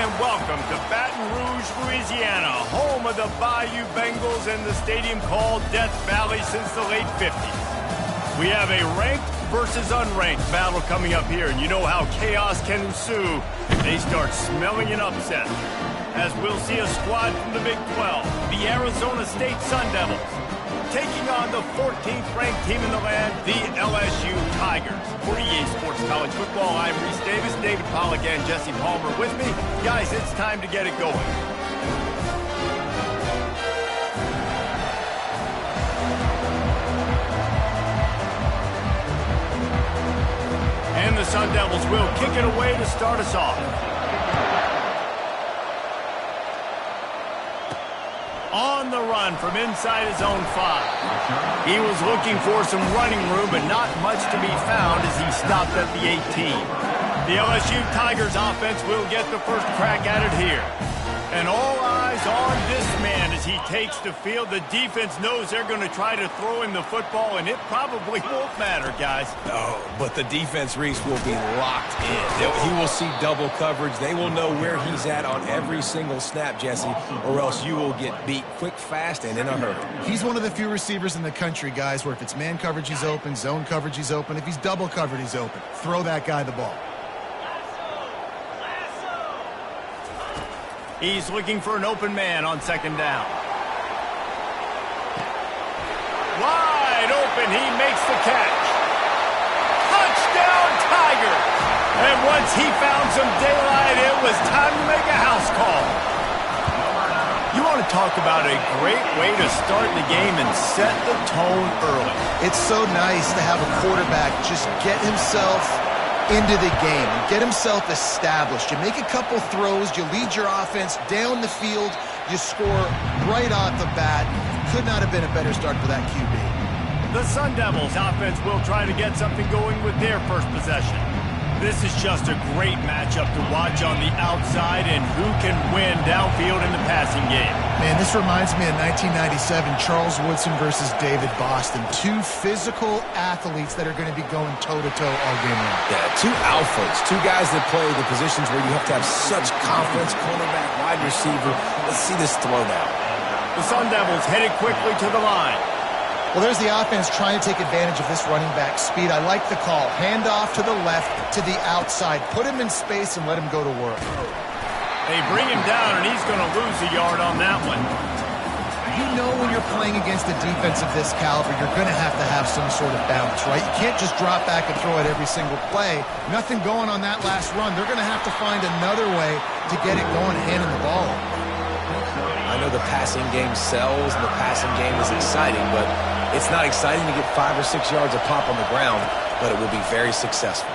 and welcome to Baton Rouge, Louisiana, home of the Bayou Bengals and the stadium called Death Valley since the late 50s. We have a ranked versus unranked battle coming up here, and you know how chaos can ensue if they start smelling an upset. As we'll see a squad from the Big 12, the Arizona State Sun Devils, taking on the 14th ranked team in the land, the LSU Tigers. For EA Sports College Football, I'm Reese Davis, David Pollack, and Jesse Palmer with me. Guys, it's time to get it going. And the Sun Devils will kick it away to start us off. On the run from inside his own 5. He was looking for some running room, but not much to be found as he stopped at the 18. The LSU Tigers offense will get the first crack at it here. And all eyes on this man as he takes the field. The defense knows they're going to try to throw him the football, and it probably won't matter, guys. No, but the defense, Reese, will be locked in. He will see double coverage. They will know where he's at on every single snap, Jesse, or else you will get beat quick, fast, and in a hurry. He's one of the few receivers in the country, guys, where if it's man coverage, he's open, zone coverage, he's open. If he's double covered, he's open. Throw that guy the ball. He's looking for an open man on second down. Wide open, he makes the catch. Touchdown, Tigers! And once he found some daylight, it was time to make a house call. You want to talk about a great way to start the game and set the tone early. It's so nice to have a quarterback just get himself into the game and get himself established. You make a couple throws, you lead your offense down the field, you score right off the bat. Could not have been a better start for that QB. The Sun Devils offense will try to get something going with their first possession. This is just a great matchup to watch on the outside, and who can win downfield in the passing game. Man, this reminds me of 1997, Charles Woodson versus David Boston. Two physical athletes that are going to be going toe-to-toe all game long. Yeah, two alphas, two guys that play the positions where you have to have such confidence, cornerback, wide receiver. Let's see this throwdown. The Sun Devils headed quickly to the line. Well, there's the offense trying to take advantage of this running back speed. I like the call. Hand off to the left, to the outside. Put him in space and let him go to work. They bring him down, and he's going to lose a yard on that one. You know when you're playing against a defense of this caliber, you're going to have some sort of balance, right? You can't just drop back and throw it every single play. Nothing going on that last run. They're going to have to find another way to get it going, handing the ball. I know the passing game sells, and the passing game is exciting, but it's not exciting to get 5 or 6 yards of pop on the ground, but it will be very successful.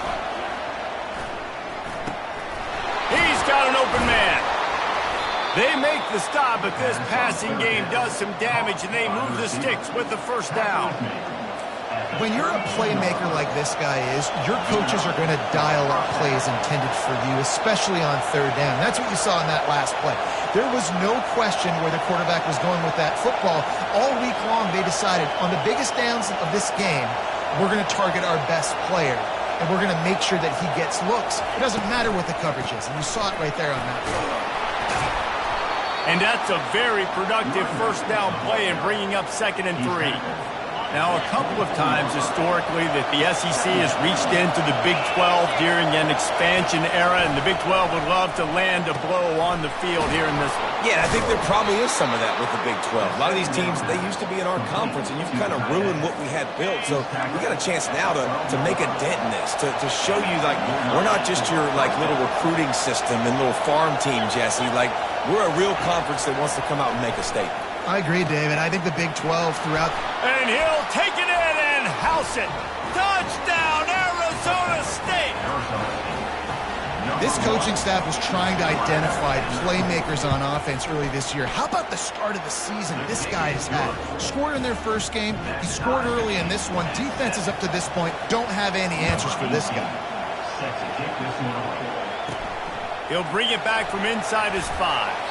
He's got an open man. They make the stop, but this passing game does some damage, and they move the sticks with the first down. When you're a playmaker like this guy is, your coaches are going to dial up plays intended for you, especially on third down. That's what you saw in that last play. There was no question where the quarterback was going with that football. All week long, they decided on the biggest downs of this game, we're going to target our best player, and we're going to make sure that he gets looks. It doesn't matter what the coverage is, and you saw it right there on that play. And that's a very productive first down play in bringing up 2nd and 3. Now, a couple of times historically that the SEC has reached into the Big 12 during an expansion era, and the Big 12 would love to land a blow on the field here in this one. Yeah, I think there probably is some of that with the Big 12. A lot of these teams, they used to be in our conference, and you've kind of ruined what we had built. So we got a chance now to make a dent in this, to show you, like, we're not just your, like, little recruiting system and little farm team, Jesse. Like, we're a real conference that wants to come out and make a statement. I agree, David. I think the Big 12 throughout... And he'll take it in and house it. Touchdown, Arizona State! This coaching staff was trying to identify playmakers on offense early this year. How about the start of the season this guy has had? Scored in their first game. He scored early in this one. Defenses up to this point don't have any answers for this guy. He'll bring it back from inside his 5.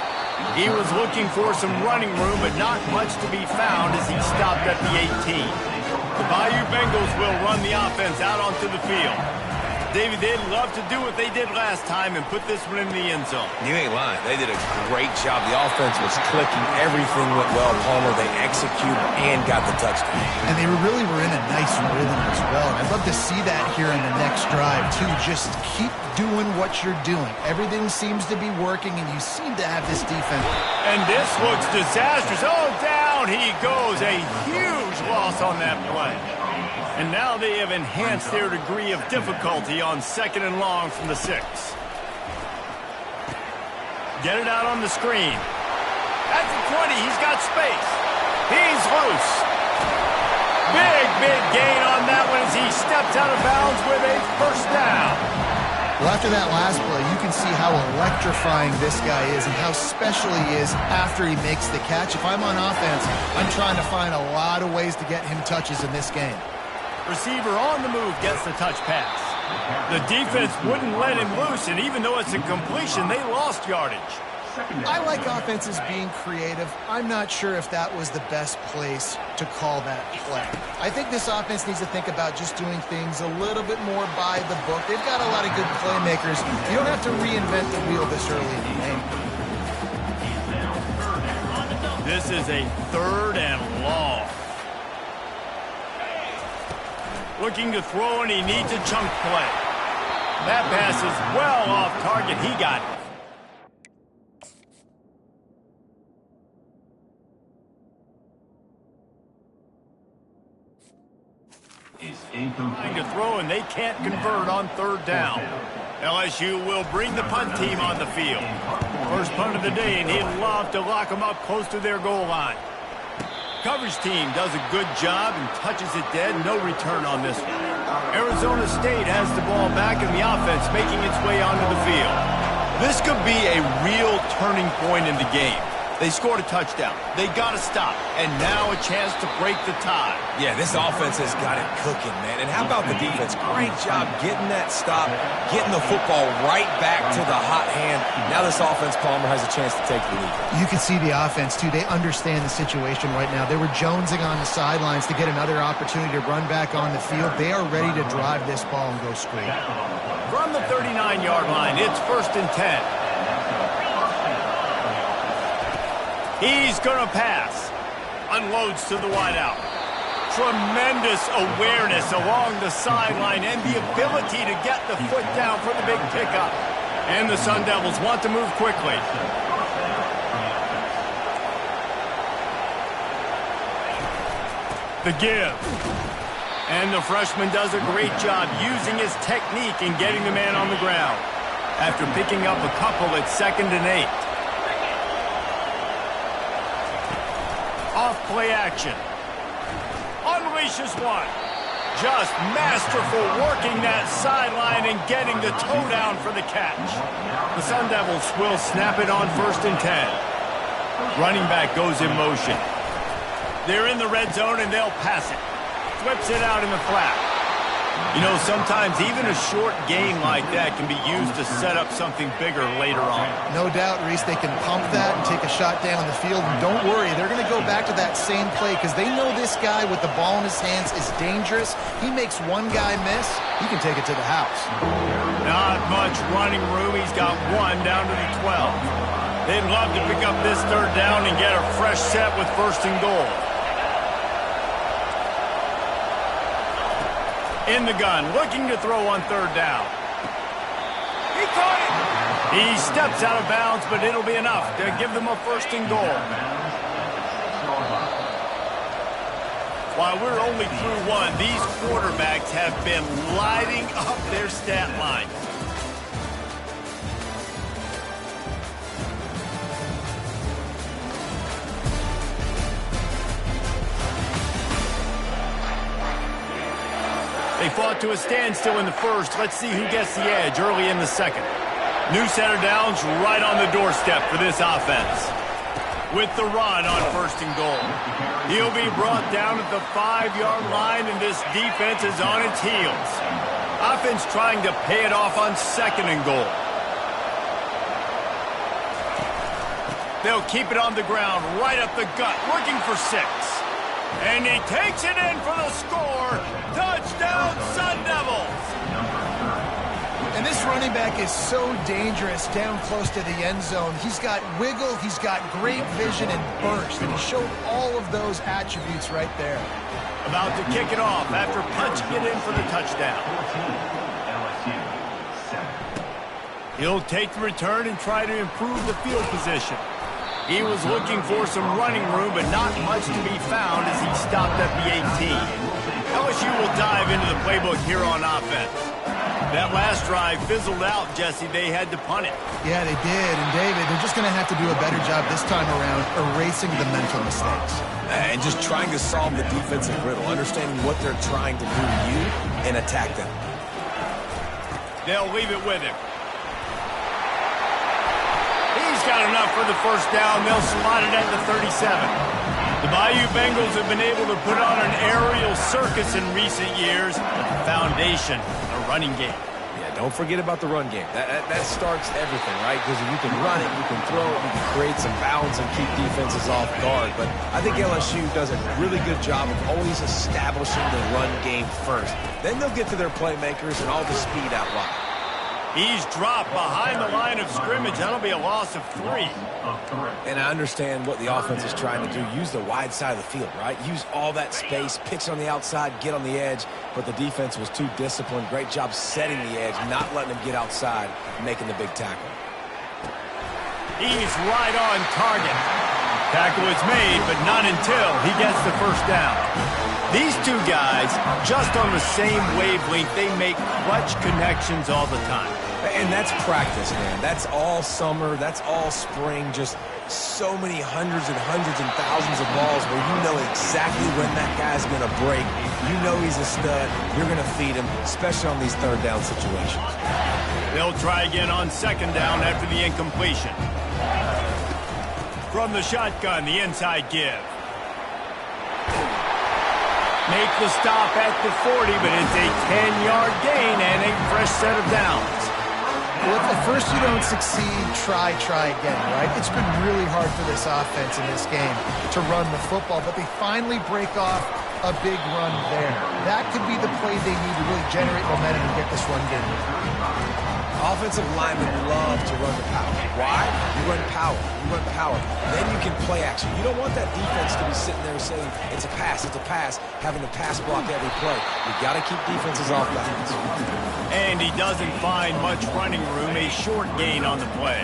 He was looking for some running room, but not much to be found as he stopped at the 18. The Bayou Bengals will run the offense out onto the field. Davey, they'd love to do what they did last time and put this one in the end zone. You ain't lying. They did a great job. The offense was clicking. Everything went well. Palmer, they executed and got the touchdown. And they really were in a nice rhythm as well. And I'd love to see that here in the next drive, too. Just keep doing what you're doing. Everything seems to be working, and you seem to have this defense. And this looks disastrous. Oh, down he goes. A huge loss on that play. And now they have enhanced their degree of difficulty on 2nd and long from the 6. Get it out on the screen. At the 20, he's got space. He's loose. Big gain on that one as he stepped out of bounds with a first down. Well, after that last play, you can see how electrifying this guy is and how special he is after he makes the catch. If I'm on offense, I'm trying to find a lot of ways to get him touches in this game. Receiver on the move gets the touch pass. The defense wouldn't let him loose, and even though it's a completion, they lost yardage. I like offenses being creative. I'm not sure if that was the best place to call that play. I think this offense needs to think about just doing things a little bit more by the book. They've got a lot of good playmakers. You don't have to reinvent the wheel this early in the game. This is a 3rd and long. Looking to throw, and he needs a chunk play. That pass is well off target. He got it. Trying to throw, and they can't convert on 3rd down. LSU will bring the punt team on the field. First punt of the day, and he'd love to lock them up close to their goal line. Coverage team does a good job and touches it dead. No return on this one. Arizona State has the ball back in the offense, making its way onto the field. This could be a real turning point in the game. They scored a touchdown. They got to stop. And now a chance to break the tie. Yeah, this offense has got it cooking, man. And how about the defense? Great job getting that stop, getting the football right back to the hot hand. Now this offense, Palmer, has a chance to take the lead. You can see the offense, too. They understand the situation right now. They were jonesing on the sidelines to get another opportunity to run back on the field. They are ready to drive this ball and go straight. From the 39-yard line, it's 1st and 10. He's going to pass. Unloads to the wideout. Tremendous awareness along the sideline and the ability to get the foot down for the big pickup. And the Sun Devils want to move quickly. The give. And the freshman does a great job using his technique in getting the man on the ground. After picking up a couple at 2nd and 8. Off play action. Unleashes one. Just masterful working that sideline and getting the toe down for the catch. The Sun Devils will snap it on 1st and 10. Running back goes in motion. They're in the red zone and they'll pass it. Flips it out in the flat. You know, sometimes even a short gain like that can be used to set up something bigger later on. No doubt, Reese, they can pump that and take a shot down the field. And don't worry, they're going to go back to that same play because they know this guy with the ball in his hands is dangerous. He makes one guy miss, he can take it to the house. Not much running room. He's got one down to the 12. They'd love to pick up this 3rd down and get a fresh set with 1st and goal. In the gun, looking to throw on 3rd down. He caught it. He steps out of bounds, but it'll be enough to give them a 1st and goal. While we're only through one, these quarterbacks have been lighting up their stat line. They fought to a standstill in the 1st. Let's see who gets the edge early in the 2nd. New center downs right on the doorstep for this offense. With the run on 1st and goal. He'll be brought down at the 5-yard line, and this defense is on its heels. Offense trying to pay it off on 2nd and goal. They'll keep it on the ground, right up the gut, looking for 6. And he takes it in for the score. Touchdown, Sun Devils. running back is so dangerous down close to the end zone. He's got wiggle, he's got great vision and burst, and he showed all of those attributes right there. About to kick it off after punching it in for the touchdown. He'll take the return and try to improve the field position. He was looking for some running room, but not much to be found as he stopped at the 18. LSU will dive into the playbook here on offense. That last drive fizzled out, Jesse. They had to punt it. Yeah, they did. And, David, they're just going to have to do a better job this time around erasing the mental mistakes. And just trying to solve the defensive riddle, understanding what they're trying to do to you and attack them. They'll leave it with him. He's got enough for the first down. They'll slot it at the 37. The Bayou Bengals have been able to put on an aerial circus in recent years. The foundation, a running game. Yeah, don't forget about the run game. That starts everything, right? Because if you can run it, you can throw it, you can create some bounds and keep defenses off guard. But I think LSU does a really good job of always establishing the run game first. Then they'll get to their playmakers and all the speed out wide. He's dropped behind the line of scrimmage. That'll be a loss of 3. And I understand what the offense is trying to do. Use the wide side of the field, right? Use all that space, pitch on the outside, get on the edge. But the defense was too disciplined. Great job setting the edge, not letting them get outside, making the big tackle. He's right on target. Tackle is made, but not until he gets the first down. These two guys, just on the same wavelength, they make clutch connections all the time. And that's practice, man. That's all summer. That's all spring. Just so many hundreds and thousands of balls where you know exactly when that guy's going to break. You know he's a stud. You're going to feed him, especially on these third down situations. They'll try again on second down after the incompletion. From the shotgun, the inside give. Make the stop at the 40, but it's a 10-yard gain and a fresh set of downs. Well, if at first you don't succeed, try again, right? It's been really hard for this offense in this game to run the football, but they finally break off a big run there. That could be the play they need to really generate momentum and get this run game. Offensive linemen love to run the power. Why? You run power. You run power. Then you can play action. You don't want that defense to be sitting there saying, it's a pass, having to pass block every play. You've got to keep defenses off balance. And he doesn't find much running room. A short gain on the play.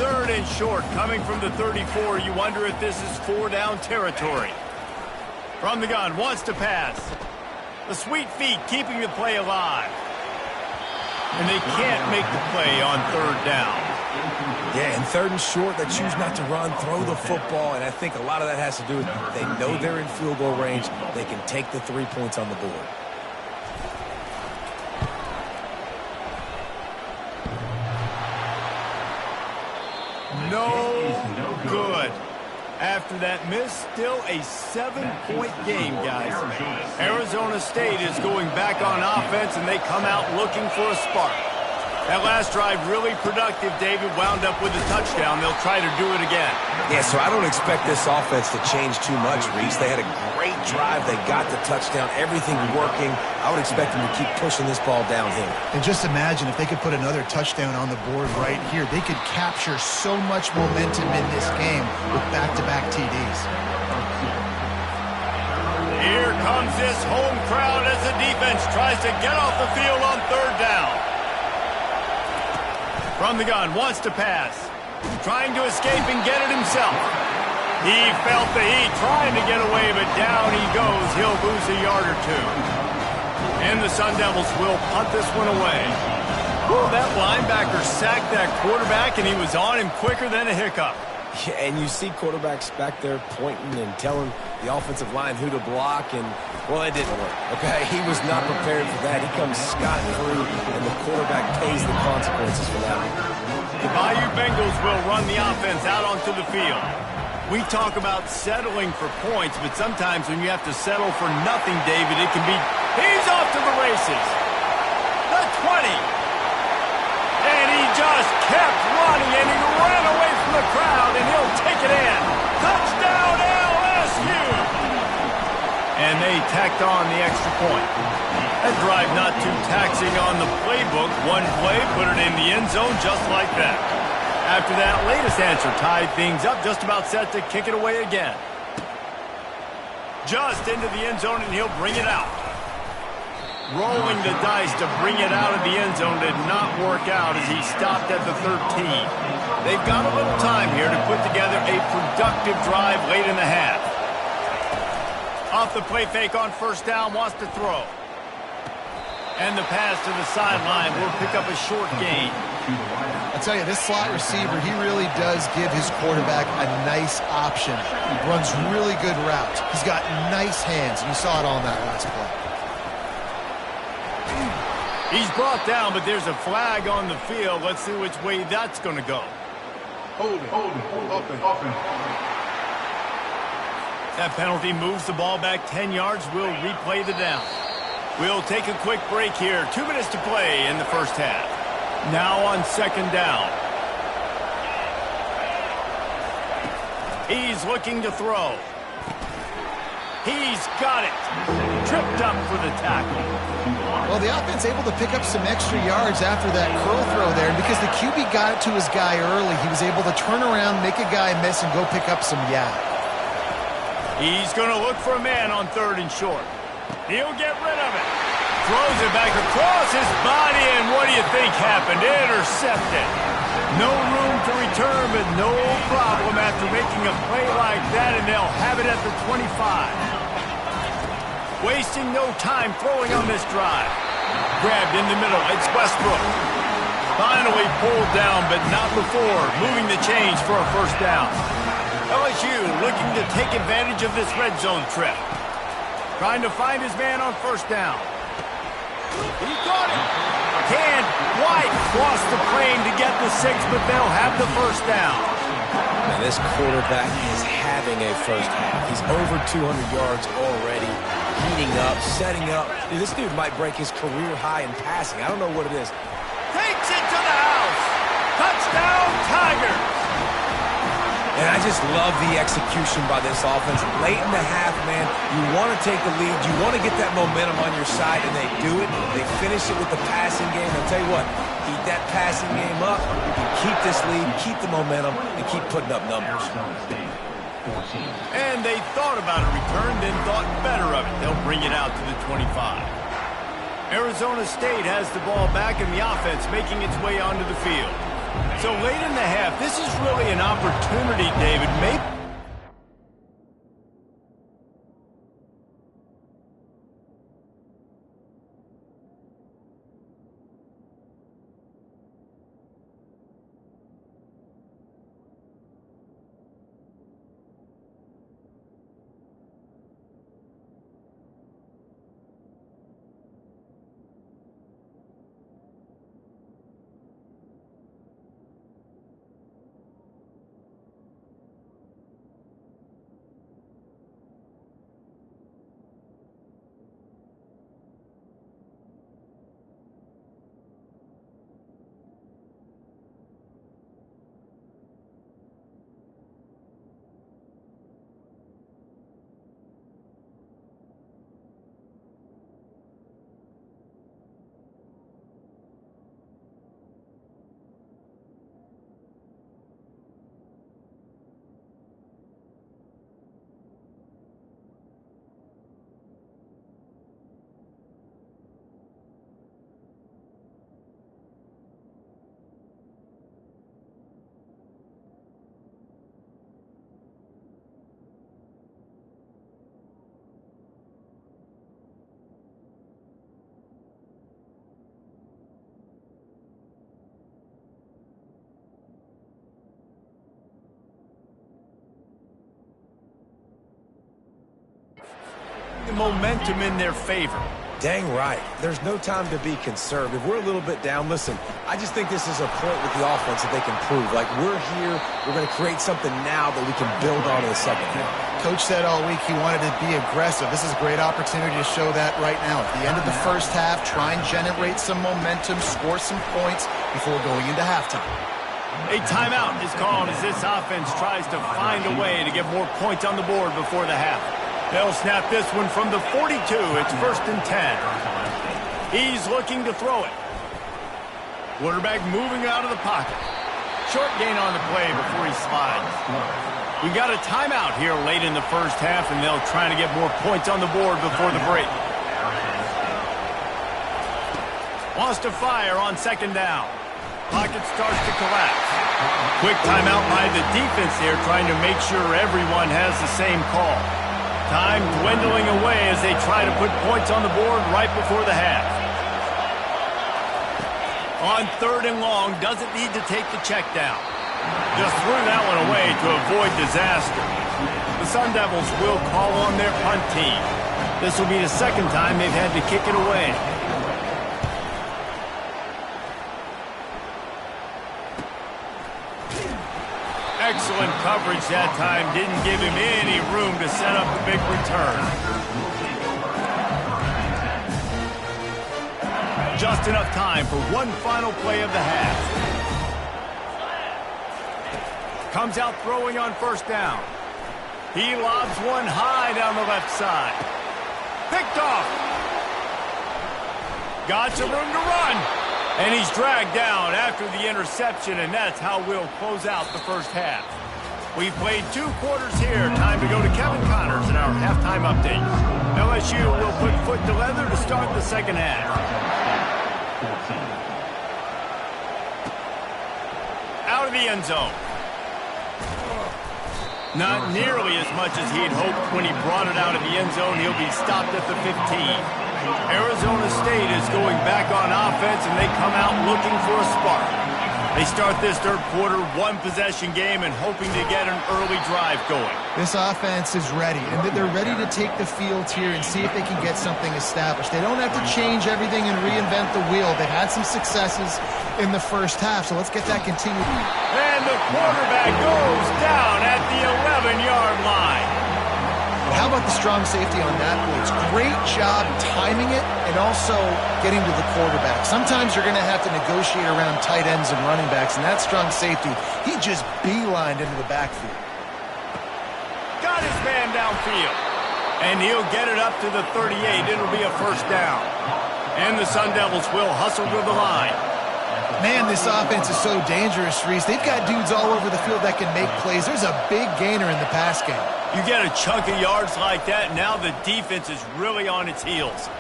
Third and short, coming from the 34. You wonder if this is 4-down territory. From the gun, wants to pass. The sweet feet keeping the play alive. And they can't make the play on third down. Yeah, and third and short, they choose not to run, throw the football, and I think a lot of that has to do with they know they're in field goal range. They can take the 3 points on the board. No good. After that miss, still a 7-point game, guys. Arizona State is going back on offense, and they come out looking for a spark. That last drive really productive. David wound up with a touchdown. They'll try to do it again. Yeah, so I don't expect this offense to change too much, Reese. They had a great drive. They got the touchdown. Everything working. I would expect them to keep pushing this ball downhill. And just imagine if they could put another touchdown on the board right here. They could capture so much momentum in this game with back-to-back TDs. Here comes this home crowd as the defense tries to get off the field on third down. From the gun, wants to pass. Trying to escape and get it himself. He felt the heat, trying to get away, but down he goes. He'll lose a yard or two. And the Sun Devils will punt this one away. Ooh, that linebacker sacked that quarterback, and he was on him quicker than a hiccup. Yeah, and you see quarterbacks back there pointing and telling the offensive line who to block, and, well, it didn't work, okay? He was not prepared for that. He comes scot-free, and the quarterback pays the consequences for that. The Bayou Bengals will run the offense out onto the field. We talk about settling for points, but sometimes when you have to settle for nothing, David, it can be... He's off to the races. The 20. And he just kept running, and he ran away from the crowd, and he'll take it in. Touchdown, LSU! And they tacked on the extra point. That drive not too taxing on the playbook. One play, put it in the end zone just like that. After that latest answer tied things up, just about set to kick it away again. Just into the end zone, and he'll bring it out. Rolling the dice to bring it out of the end zone did not work out as he stopped at the 13. They've got a little time here to put together a productive drive late in the half. Off the play fake on first down, wants to throw. And the pass to the sideline will pick up a short gain. I tell you, this slot receiver, he really does give his quarterback a nice option. He runs really good routes. He's got nice hands, and you saw it on that last play. He's brought down, but there's a flag on the field. Let's see which way that's going to go. Hold it. Offense. That penalty moves the ball back 10 yards. We'll replay the down. We'll take a quick break here. 2 minutes to play in the first half. Now on second down. He's looking to throw. He's got it. Tripped up for the tackle. Well, the offense able to pick up some extra yards after that curl throw there. And because the QB got it to his guy early, he was able to turn around, make a guy miss, and go pick up some yak. He's going to look for a man on 3rd and short. He'll get rid of it. Throws it back across his body, and what do you think happened? Intercepted. No room to return, but no problem after making a play like that, and they'll have it at the 25. Wasting no time throwing on this drive. Grabbed in the middle. It's Westbrook. Finally pulled down, but not before moving the chains for a first down. LSU looking to take advantage of this red zone trip. Trying to find his man on first down. He got it. Can White cross the plane to get the 6, but they'll have the first down. And this quarterback is having a first half. He's over 200 yards already, heating up, setting up. Dude, this dude might break his career high in passing. I don't know what it is. Takes it to the house. Touchdown, Tigers. And I just love the execution by this offense. Late in the half, man, you want to take the lead. You want to get that momentum on your side, and they do it. They finish it with the passing game. I'll tell you what, keep that passing game up. You can keep this lead, keep the momentum, and keep putting up numbers. And they thought about a return, then thought better of it. They'll bring it out to the 25. Arizona State has the ball back, and the offense making its way onto the field. So late in the half, this is really an opportunity, David. Maybe the momentum in their favor. Dang right. There's no time to be conservative. We're a little bit down. Listen, I just think this is a point with the offense that they can prove. Like, we're here. We're going to create something now that we can build on in the second half. Coach said all week he wanted to be aggressive. This is a great opportunity to show that right now. At the end of the first half, try and generate some momentum, score some points before going into halftime. A timeout is called as this offense tries to find a way to get more points on the board before the half. They'll snap this one from the 42. It's 1st and 10. He's looking to throw it. Quarterback moving out of the pocket. Short gain on the play before he slides. We got a timeout here late in the first half, and they'll try to get more points on the board before the break. Wants to fire on second down. Pocket starts to collapse. Quick timeout by the defense here, trying to make sure everyone has the same call. Time dwindling away as they try to put points on the board right before the half. On third and long, doesn't need to take the check down. Just threw that one away to avoid disaster. The Sun Devils will call on their punt team. This will be the second time they've had to kick it away. Excellent coverage that time. Didn't give him any room to set up the big return. Just enough time for one final play of the half. Comes out throwing on first down. He lobs one high down the left side. Picked off. Got some room to run. And he's dragged down after the interception, and that's how we'll close out the first half. We've played 2 quarters here. Time to go to Kevin Connors in our halftime update. LSU will put foot to leather to start the second half. Out of the end zone. Not nearly as much as he'd hoped when he brought it out of the end zone. He'll be stopped at the 15. Arizona State is going back on offense, and they come out looking for a spark. They start this third quarter, 1-possession game, and hoping to get an early drive going. This offense is ready, and they're ready to take the field here and see if they can get something established. They don't have to change everything and reinvent the wheel. They've had some successes in the first half, so let's get that continued. And the quarterback goes down at the 11-yard line. How about the strong safety on that blitz? Great job timing it and also getting to the quarterback. Sometimes you're going to have to negotiate around tight ends and running backs, and that strong safety, he just beelined into the backfield. Got his man downfield. And he'll get it up to the 38. It'll be a first down. And the Sun Devils will hustle to the line. Man, this offense is so dangerous, Reese. They've got dudes all over the field that can make plays. There's a big gainer in the pass game. You get a chunk of yards like that, now the defense is really on its heels.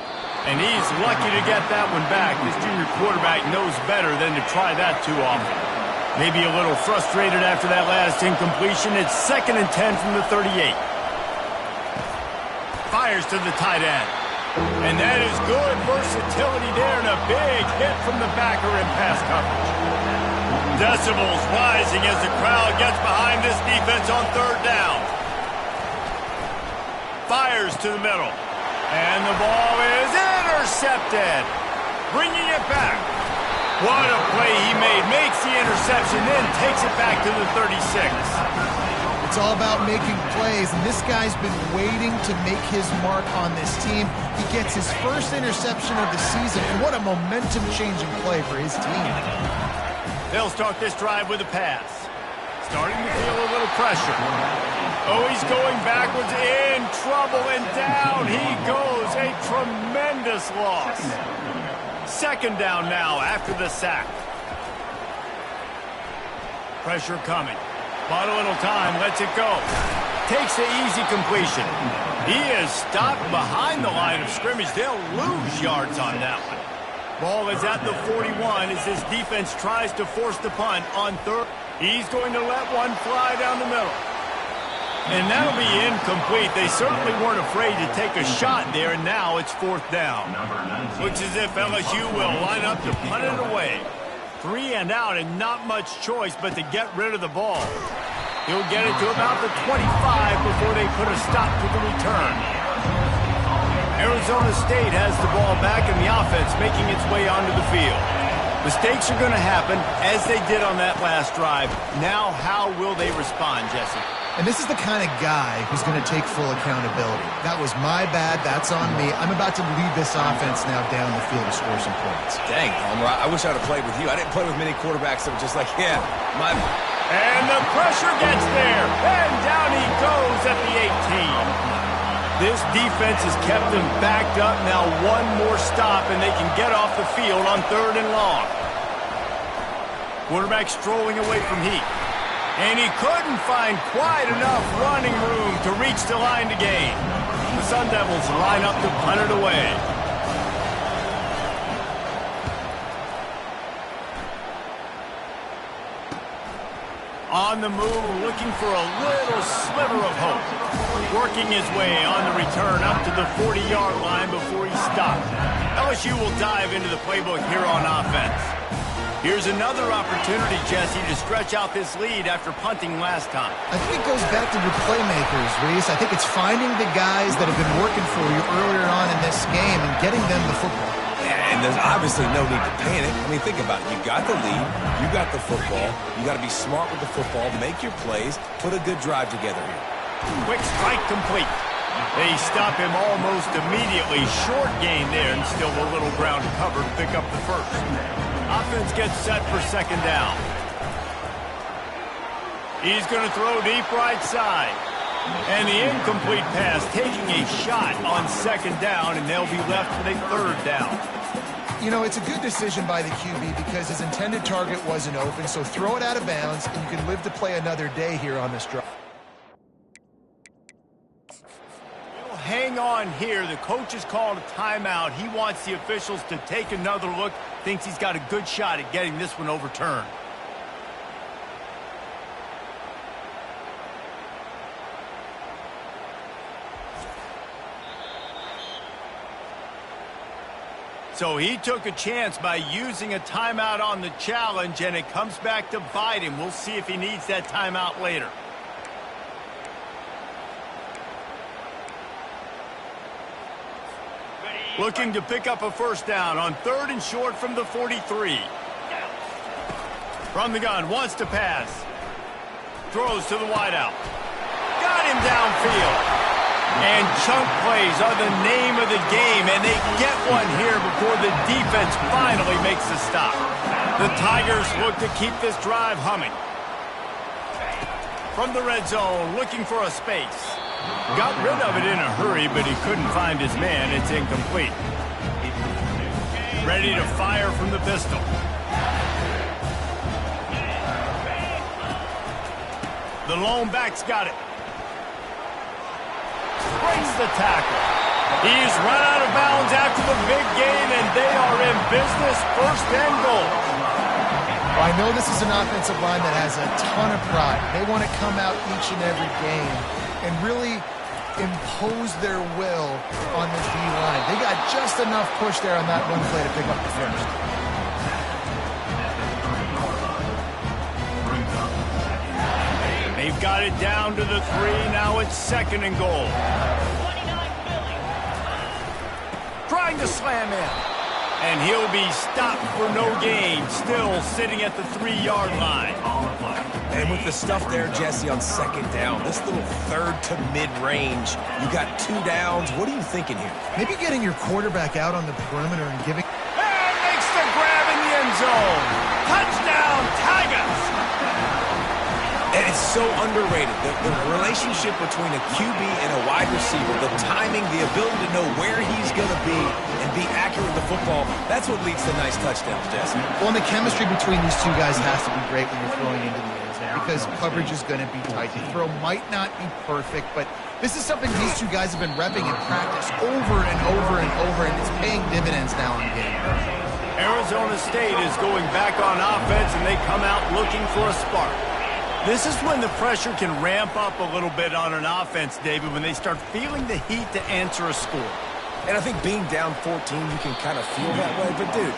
And he's lucky to get that one back. This junior quarterback knows better than to try that too often. Maybe a little frustrated after that last incompletion. It's 2nd and 10 from the 38. Fires to the tight end. And that is good versatility there and a big hit from the backer in pass coverage. Decibels rising as the crowd gets behind this defense on third down. Fires to the middle. And the ball is intercepted. Bringing it back. What a play he made. Makes the interception, then takes it back to the 36. It's all about making plays, and this guy's been waiting to make his mark on this team. He gets his first interception of the season, and what a momentum-changing play for his team. They'll start this drive with a pass. Starting to feel a little pressure. Oh, he's going backwards, in trouble, and down he goes. A tremendous loss. Second down now after the sack. Pressure coming. Bought a little time, lets it go. Takes the easy completion. He is stopped behind the line of scrimmage. They'll lose yards on that one. Ball is at the 41 as this defense tries to force the punt on third. He's going to let one fly down the middle. And that'll be incomplete. They certainly weren't afraid to take a shot there, and now it's 4th down. Looks as if LSU will line up to punt it away. 3 and out and not much choice but to get rid of the ball. He'll get it to about the 25 before they put a stop to the return. Arizona State has the ball back and the offense making its way onto the field. Mistakes are going to happen as they did on that last drive. Now how will they respond, Jesse? And this is the kind of guy who's going to take full accountability. That was my bad. That's on me. I'm about to lead this offense now down the field to score some points. Dang, Homer, I wish I'd have played with you. I didn't play with many quarterbacks that were just like, yeah, my... And the pressure gets there. And down he goes at the 18. This defense has kept them backed up. Now one more stop, and they can get off the field on 3rd and long. Quarterback strolling away from Heat. And he couldn't find quite enough running room to reach the line to gain. The Sun Devils line up to punt it away. On the move, looking for a little sliver of hope. Working his way on the return up to the 40-yard line before he stopped. LSU will dive into the playbook here on offense. Here's another opportunity, Jesse, to stretch out this lead after punting last time. I think it goes back to your playmakers, Reese. I think it's finding the guys that have been working for you earlier on in this game and getting them the football. And there's obviously no need to panic. I mean, think about it. You got the lead. You got the football. You got to be smart with the football. Make your plays. Put a good drive together here. Quick strike complete. They stop him almost immediately. Short gain there, and still a little ground to cover to pick up the first. Offense gets set for 2nd down. He's going to throw deep right side. And the incomplete pass taking a shot on 2nd down, and they'll be left with a 3rd down. You know, it's a good decision by the QB because his intended target wasn't open, so throw it out of bounds, and you can live to play another day here on this drive. Hang on here. The coach has called a timeout. He wants the officials to take another look. Thinks he's got a good shot at getting this one overturned. So he took a chance by using a timeout on the challenge, and it comes back to bite him. We'll see if he needs that timeout later. Looking to pick up a 1st down on 3rd and short from the 43. From the gun, wants to pass. Throws to the wideout. Got him downfield. And chunk plays are the name of the game, and they get one here before the defense finally makes the stop. The Tigers look to keep this drive humming. From the red zone, looking for a space. Got rid of it in a hurry, but he couldn't find his man. It's incomplete. Ready to fire from the pistol. The lone back's got it. Brings the tackle. He's run out of bounds after the big gain, and they are in business. 1st and goal. Well, I know this is an offensive line that has a ton of pride. They want to come out each and every game and really impose their will on this D-line. They got just enough push there on that one play to pick up the first. They've got it down to the 3. Now it's 2nd and goal. Trying to slam in. And he'll be stopped for no gain. Still sitting at the 3-yard line. And with the stuff there, Jesse, on 2nd down, this little 3rd to mid-range, you got 2 downs. What are you thinking here? Maybe getting your quarterback out on the perimeter and giving... And makes the grab in the end zone. Touchdown, Tigers! And it's so underrated. The relationship between a QB and a wide receiver, the timing, the ability to know where he's going to be and be accurate with the football, that's what leads to nice touchdowns, Jesse. Well, and the chemistry between these two guys has to be great when you're throwing into the end zone because coverage is going to be tight. The throw might not be perfect, but this is something these two guys have been repping in practice over and over and over, and it's paying dividends now in game. Arizona State is going back on offense, and they come out looking for a spark. This is when the pressure can ramp up a little bit on an offense, David, when they start feeling the heat to answer a score. And I think being down 14, you can kind of feel that way. But, dude,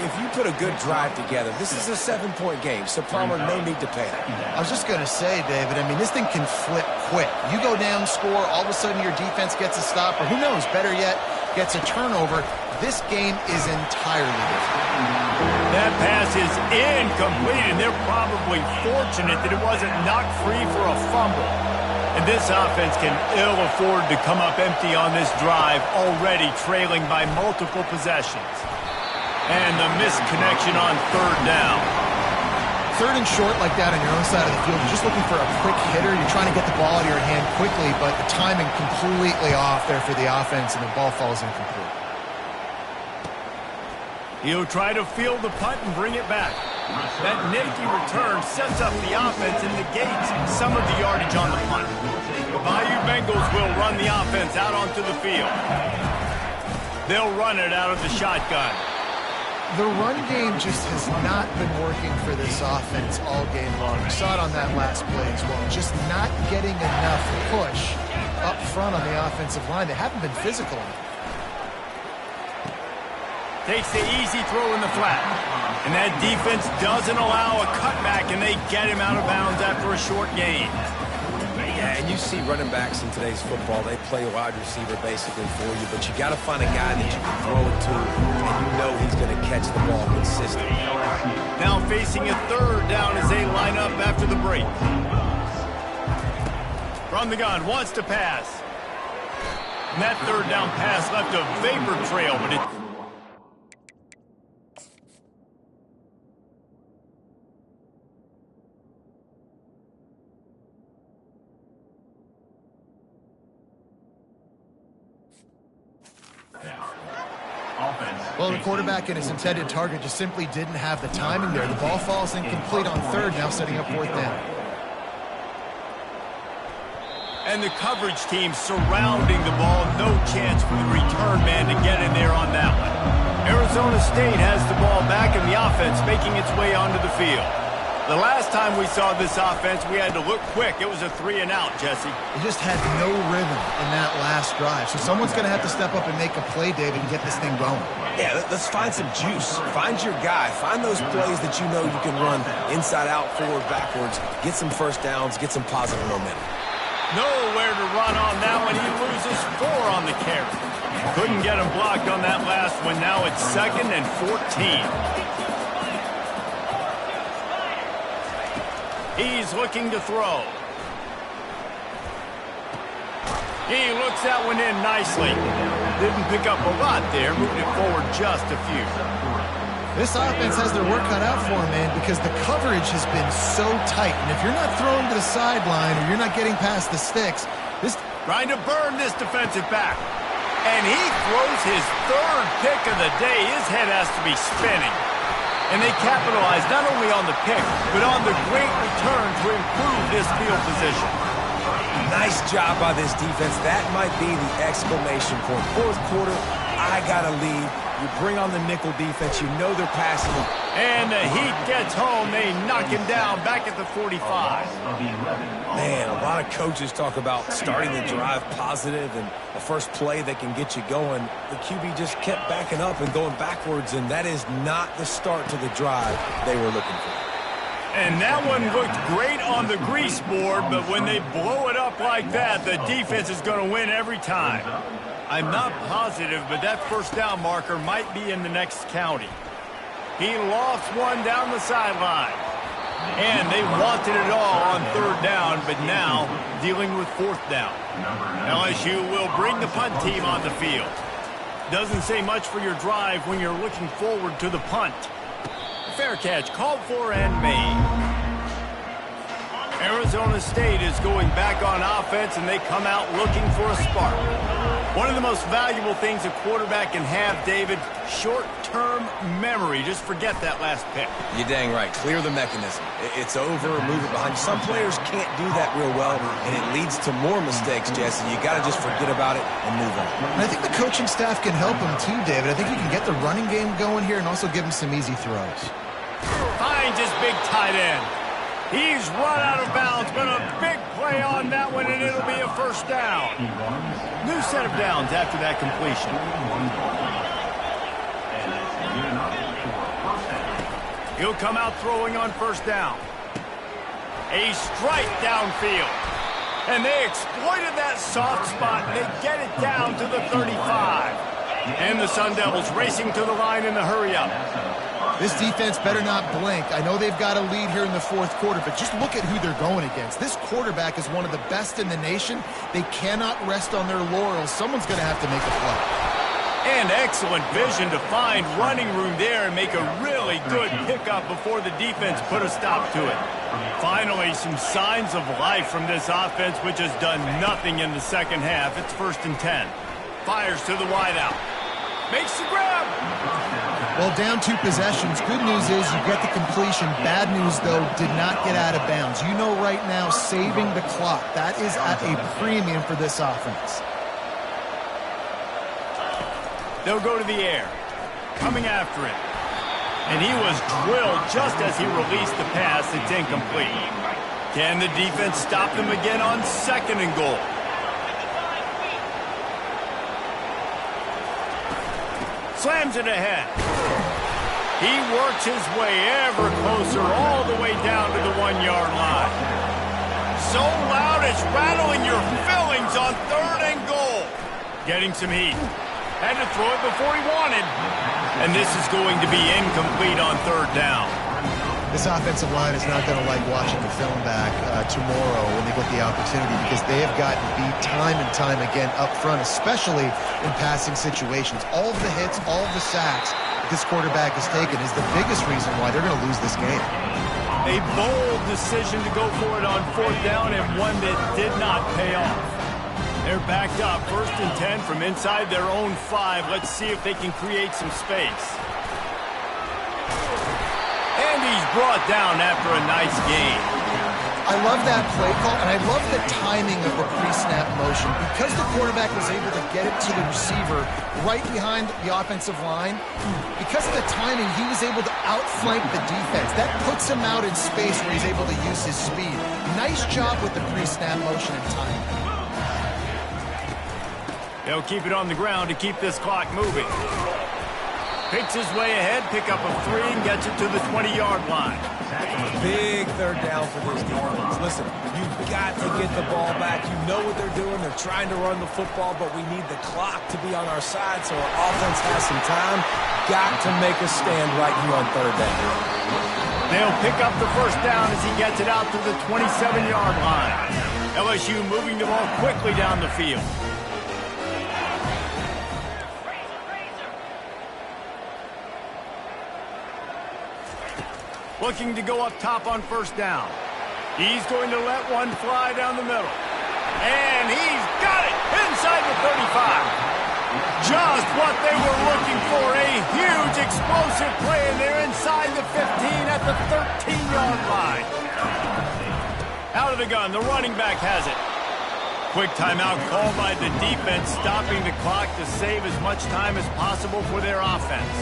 if you put a good drive together, this is a 7-point game. So, Palmer, no need to panic. I was just going to say, David, I mean, this thing can flip quick. You go down, score, all of a sudden your defense gets a stop, or who knows, better yet, gets a turnover. This game is entirely different. That pass is incomplete, and they're probably fortunate that it wasn't knocked free for a fumble. And this offense can ill afford to come up empty on this drive, already trailing by multiple possessions. And the missed connection on 3rd down. third and short like that on your own side of the field, you're just looking for a quick hitter. You're trying to get the ball out of your hand quickly, but the timing completely off there for the offense, and the ball falls incomplete. He'll try to field the punt and bring it back. That nifty return sets up the offense and negates some of the yardage on the punt. The Bayou Bengals will run the offense out onto the field. They'll run it out of the shotgun. The run game just has not been working for this offense all game long. We saw it on that last play as well. Just not getting enough push up front on the offensive line. They haven't been physical enough. Takes the easy throw in the flat. And that defense doesn't allow a cutback, and they get him out of bounds after a short gain. Yeah, and you see running backs in today's football, they play a wide receiver basically for you, but you got to find a guy that you can throw it to, and you know he's going to catch the ball consistently. Now facing a third down as they line up after the break. From the gun, wants to pass. And that third down pass left a vapor trail, but it... Well, the quarterback and his intended target just simply didn't have the timing there. The ball falls incomplete on third, now setting up fourth down. And the coverage team surrounding the ball. No chance for the return man to get in there on that one. Arizona State has the ball back, and the offense making its way onto the field. The last time we saw this offense, we had to look quick. It was a 3-and-out, Jesse. They just had no rhythm in that last drive. So someone's going to have to step up and make a play, David, and get this thing going. Yeah, let's find some juice. Find your guy. Find those plays that you know you can run inside out, forward, backwards. Get some first downs. Get some positive momentum. Nowhere to run on that one. He loses 4 on the carry. Couldn't get him blocked on that last one. Now it's 2nd and 14. He's looking to throw. He looks that one in nicely. Didn't pick up a lot there, moved it forward just a few. This offense has their work cut out for them, man, because the coverage has been so tight. And if you're not throwing to the sideline or you're not getting past the sticks, this... Trying to burn this defensive back. And he throws his 3rd pick of the day. His head has to be spinning. And they capitalize not only on the pick, but on the great return to improve this field position. Nice job by this defense. That might be the exclamation point. Fourth quarter, I got a lead. You bring on the nickel defense. You know they're passing. And the Heat gets home. They knock him down back at the 45. Man, a lot of coaches talk about starting the drive positive and the first play that can get you going. The QB just kept backing up and going backwards, and that is not the start to the drive they were looking for. And that one looked great on the grease board, but when they blow it up like that, the defense is going to win every time. I'm not positive, but that first down marker might be in the next county. He lofts one down the sideline. And they wanted it all on third down, but now dealing with fourth down. LSU will bring the punt team on the field. Doesn't say much for your drive when you're looking forward to the punt. Fair catch called for and made. Arizona State is going back on offense, and they come out looking for a spark. One of the most valuable things a quarterback can have, David, short-term memory. Just forget that last pick. You're dang right. Clear the mechanism. It's over, move it behind you. Some players can't do that real well, and it leads to more mistakes, Jesse. You got to just forget about it and move on. And I think the coaching staff can help him too, David. I think you can get the running game going here and also give him some easy throws. Finds his big tight end. He's run out of bounds, but a big play on that one, and it'll be a first down. New set of downs after that completion. He'll come out throwing on first down. A strike downfield. And they exploited that soft spot, and they get it down to the 35. And the Sun Devils racing to the line in the hurry-up. This defense better not blink. I know they've got a lead here in the fourth quarter, but just look at who they're going against. This quarterback is one of the best in the nation. They cannot rest on their laurels. Someone's going to have to make a play. And excellent vision to find running room there and make a really good pickup before the defense put a stop to it. Finally, some signs of life from this offense, which has done nothing in the second half. It's 1st and 10. Fires to the wideout. Makes the grab. Well, down 2 possessions. Good news is you get the completion. Bad news, though, did not get out of bounds. You know right now, saving the clock. That is at a premium for this offense. They'll go to the air. Coming after it. And he was drilled just as he released the pass. It's incomplete. Can the defense stop them again on 2nd and goal? Slams it ahead. He works his way ever closer all the way down to the 1-yard line. So loud it's rattling your fillings on 3rd and goal. Getting some heat. Had to throw it before he wanted. And this is going to be incomplete on 3rd down. This offensive line is not going to like watching the film back tomorrow when they get the opportunity, because they have gotten beat time and time again up front, especially in passing situations. All of the hits, all of the sacks this quarterback has taken is the biggest reason why they're going to lose this game. A bold decision to go for it on 4th down, and one that did not pay off. They're backed up, 1st and 10 from inside their own 5. Let's see if they can create some space. And he's brought down after a nice gain. I love that play call, and I love the timing of the pre-snap motion. Because the quarterback was able to get it to the receiver right behind the offensive line, because of the timing, he was able to outflank the defense. That puts him out in space where he's able to use his speed. Nice job with the pre-snap motion and timing. They'll keep it on the ground to keep this clock moving. Picks his way ahead, pick up a 3, and gets it to the 20-yard line. Big 3rd down for this defense. Listen, you've got to get the ball back. You know what they're doing. They're trying to run the football, but we need the clock to be on our side so our offense has some time. Got to make a stand right here on 3rd down. They'll pick up the 1st down as he gets it out to the 27-yard line. LSU moving the ball quickly down the field. Looking to go up top on 1st down. He's going to let one fly down the middle. And he's got it inside the 35. Just what they were looking for. A huge explosive play, and they're inside the 15 at the 13-yard line. Out of the gun, the running back has it. Quick timeout called by the defense, stopping the clock to save as much time as possible for their offense.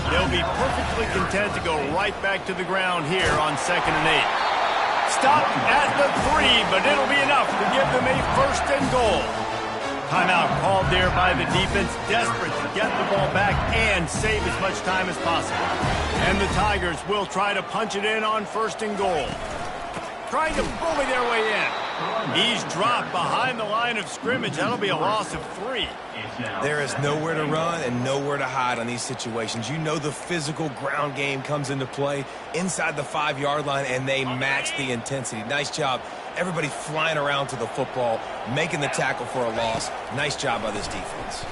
They'll be perfectly content to go right back to the ground here on 2nd and 8. Stop at the 3, but it'll be enough to give them a 1st and goal. Timeout called there by the defense, desperate to get the ball back and save as much time as possible. And the Tigers will try to punch it in on 1st and goal. Trying to bully their way in. He's dropped behind the line of scrimmage. That'll be a loss of 3. There is nowhere to run and nowhere to hide on these situations. You know the physical ground game comes into play inside the 5-yard line, and they match the intensity. Nice job. Everybody flying around to the football, making the tackle for a loss. Nice job by this defense.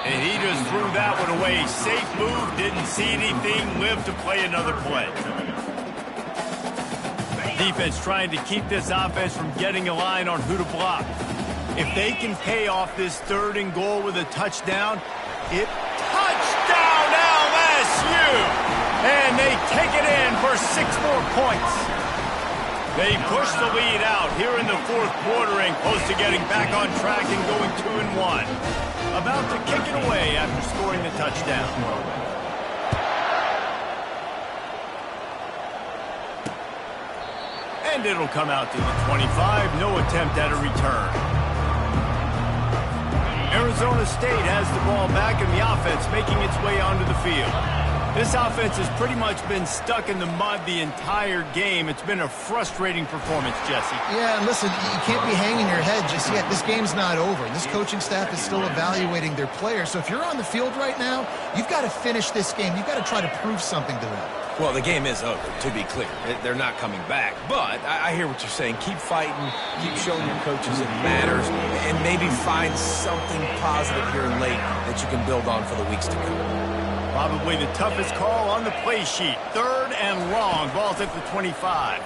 And he just threw that one away. Safe move, didn't see anything, lived to play another play. Defense trying to keep this offense from getting a line on who to block. If they can pay off this 3rd and goal with a touchdown, touchdown LSU! And they take it in for 6 more points. They push the lead out here in the 4th quarter and close to getting back on track and going 2-1. About to kick it away after scoring the touchdown. And it'll come out to the 25. No attempt at a return. Arizona State has the ball back, and the offense making its way onto the field. This offense has pretty much been stuck in the mud the entire game. It's been a frustrating performance, Jesse. Yeah, and listen, you can't be hanging your head just yet. This game's not over. This coaching staff is still evaluating their players. So if you're on the field right now, you've got to finish this game. You've got to try to prove something to them. Well, the game is over, to be clear. They're not coming back. But I hear what you're saying. Keep fighting. Keep showing your coaches it matters. And maybe find something positive here late that you can build on for the weeks to come. Probably the toughest call on the play sheet. 3rd and long. Ball's at the 25.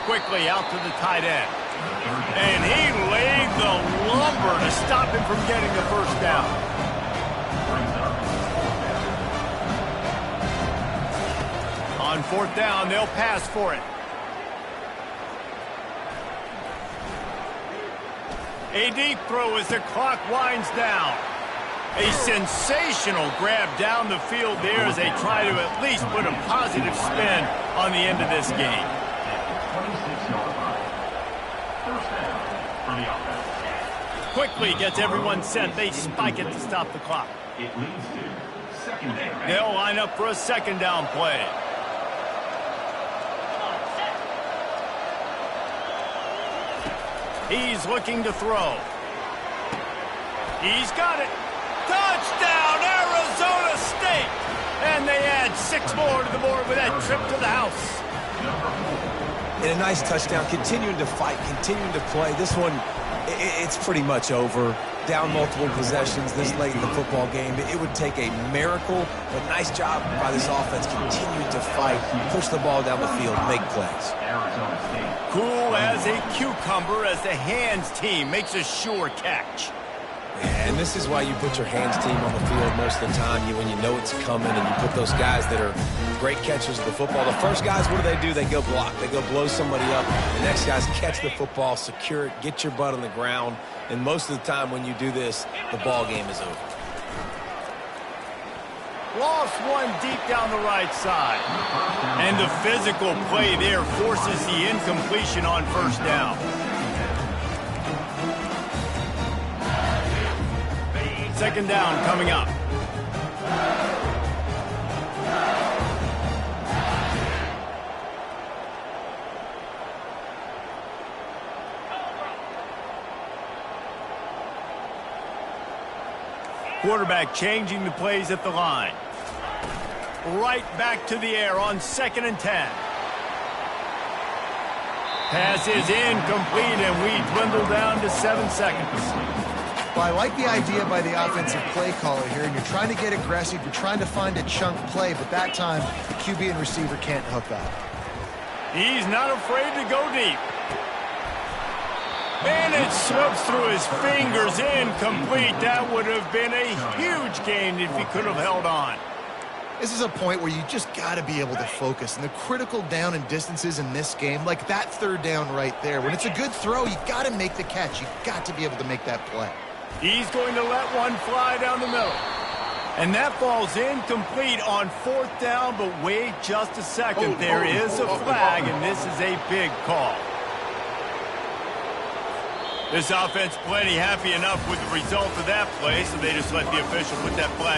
Quickly out to the tight end. And he laid the lumber to stop him from getting the first down. On 4th down, they'll pass for it. A deep throw as the clock winds down. A sensational grab down the field there as they try to at least put a positive spin on the end of this game. Quickly gets everyone set. They spike it to stop the clock. They'll line up for a 2nd down play. He's looking to throw. He's got it. Touchdown, Arizona State! And they add 6 more to the board with that trip to the house. And a nice touchdown, continuing to fight, continuing to play. This one, it's pretty much over. Down multiple possessions this late in the football game. It would take a miracle, but nice job by this offense. Continuing to fight, push the ball down the field, make plays. Cool as a cucumber as the hands team makes a sure catch. And this is why you put your hands team on the field most of the time when you know it's coming, and you put those guys that are great catchers of the football. The first guys, what do? They go block. They go blow somebody up. The next guys catch the football, secure it, get your butt on the ground. And most of the time when you do this, the ball game is over. Lost one deep down the right side. And the physical play there forces the incompletion on 1st down. 2nd down coming up. Quarterback changing the plays at the line. Right back to the air on 2nd and 10. Pass is incomplete, and we dwindle down to 7 seconds. Well, I like the idea by the offensive play caller here, and you're trying to get aggressive. You're trying to find a chunk play, but that time, the QB and receiver can't hook up. He's not afraid to go deep. And it slips through his fingers, incomplete. That would have been a huge gain if he could have held on. This is a point where you just got to be able to focus. And the critical down and distances in this game, like that 3rd down right there, when it's a good throw, you got to make the catch. You got to be able to make that play. He's going to let one fly down the middle. And that ball's incomplete on 4th down, but wait just a second. There is a flag, and this is a big call. This offense plenty happy enough with the result of that play, so they just let the official put that flag